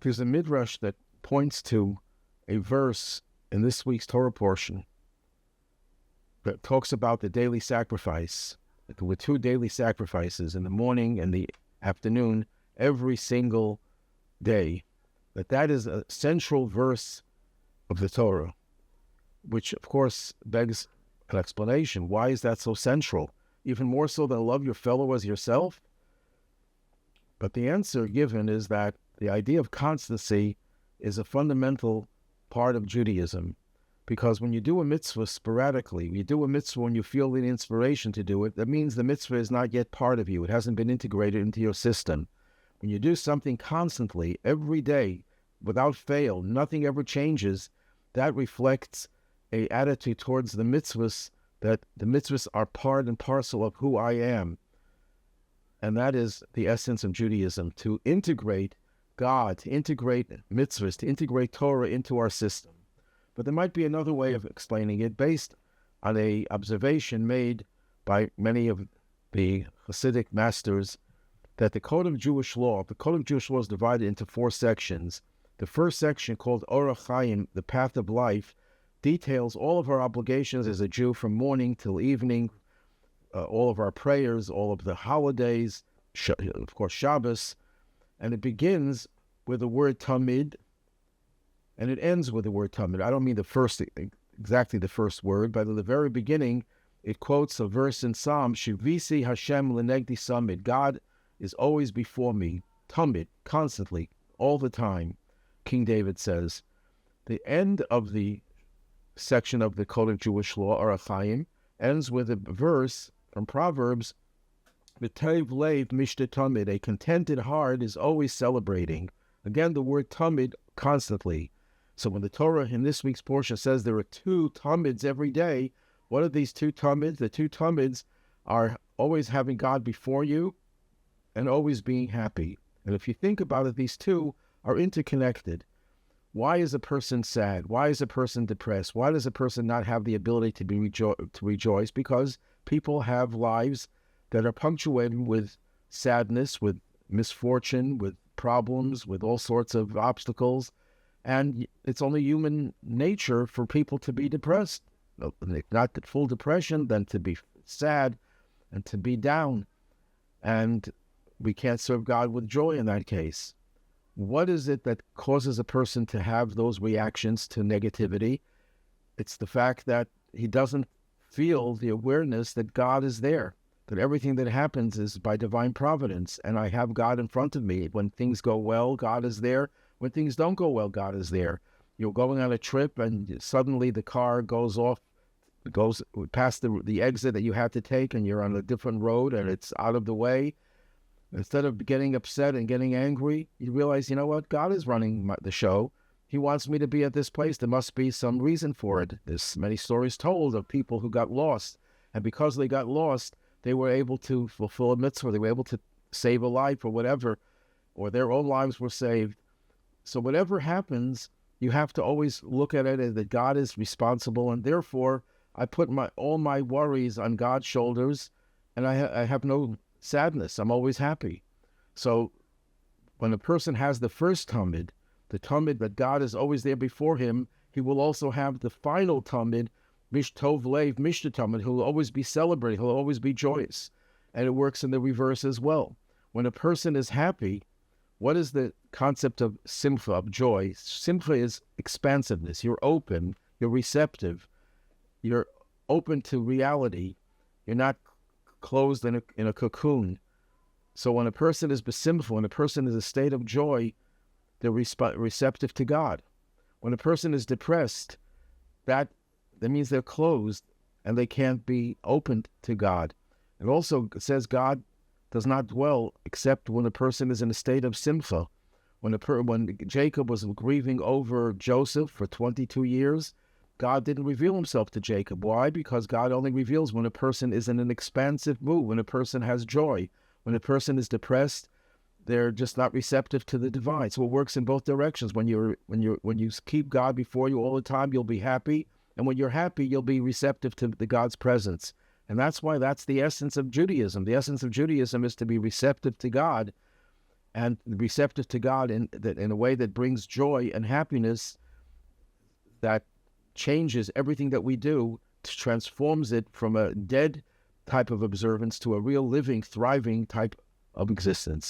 There's a midrash that points to a verse in this week's Torah portion that talks about the daily sacrifice. With 2 daily sacrifices in the morning and the afternoon every single day. That is a central verse of the Torah, which of course begs an explanation. Why is that so central? Even more so than love your fellow as yourself? But the answer given is that the idea of constancy is a fundamental part of Judaism. Because when you do a mitzvah sporadically, you do a mitzvah when you feel the inspiration to do it, that means the mitzvah is not yet part of you. It hasn't been integrated into your system. When you do something constantly, every day, without fail, nothing ever changes, that reflects an attitude towards the mitzvahs, that the mitzvahs are part and parcel of who I am. And that is the essence of Judaism, to integrate God, to integrate mitzvahs, to integrate Torah into our system. But there might be another way of explaining it based on an observation made by many of the Hasidic masters that the Code of Jewish Law is divided into 4 sections. The first section, called Orach Chaim, the path of life, details all of our obligations as a Jew from morning till evening, all of our prayers, all of the holidays, of course Shabbos, and it begins with the word Tamid, and it ends with the word Tamid. I don't mean exactly the first word, but at the very beginning, it quotes a verse in Psalm, Shivisi Hashem lenegdi samid. God is always before me, Tamid, constantly, all the time, King David says. The end of the section of the Code of Jewish Law, Orach Chaim, ends with a verse from Proverbs, V'tev leiv mishta tamid. A contented heart is always celebrating. Again, the word tamid, constantly. So when the Torah in this week's portion says there are 2 tamids every day, what are these 2 tamids? The 2 tamids are always having God before you and always being happy. And if you think about it, these 2 are interconnected. Why is a person sad? Why is a person depressed? Why does a person not have the ability to rejoice? Because people have lives that are punctuated with sadness, with misfortune, with problems, with all sorts of obstacles. And it's only human nature for people to be depressed. If not full depression, then to be sad and to be down. And we can't serve God with joy in that case. What is it that causes a person to have those reactions to negativity? It's the fact that he doesn't feel the awareness that God is there, that everything that happens is by divine providence, and I have God in front of me. When things go well, God is there. When things don't go well, God is there. You're going on a trip and suddenly the car goes past the exit that you had to take, and you're on a different road and it's out of the way. Instead of getting upset and getting angry, you realize, you know what? God is running the show. He wants me to be at this place. There must be some reason for it. There's many stories told of people who got lost. And because they got lost, they were able to fulfill a mitzvah. They were able to save a life or whatever, or their own lives were saved. So whatever happens, you have to always look at it as that God is responsible. And therefore, I put all my worries on God's shoulders, and I have no sadness. I'm always happy. So when a person has the first tamid, the tamid that God is always there before him, he will also have the final tamid, mish tov leiv mishta tamid. He'll always be celebrating. He'll always be joyous. And it works in the reverse as well. When a person is happy, what is the concept of simcha, of joy? Simcha is expansiveness. You're open. You're receptive. You're open to reality. You're not closed in a cocoon. So when a person is besimcha, when a person is in a state of joy, they're receptive to God. When a person is depressed, that means they're closed and they can't be opened to God. It also says God does not dwell except when a person is in a state of simcha. When Jacob was grieving over Joseph for 22 years, God didn't reveal himself to Jacob. Why? Because God only reveals when a person is in an expansive mood, when a person has joy. When a person is depressed, they're just not receptive to the divine. So it works in both directions. When you keep God before you all the time, you'll be happy. And when you're happy, you'll be receptive to the God's presence. And that's why that's the essence of Judaism. The essence of Judaism is to be receptive to God. and receptive to God in a way that brings joy and happiness, that changes everything that we do, transforms it from a dead type of observance to a real living, thriving type of existence.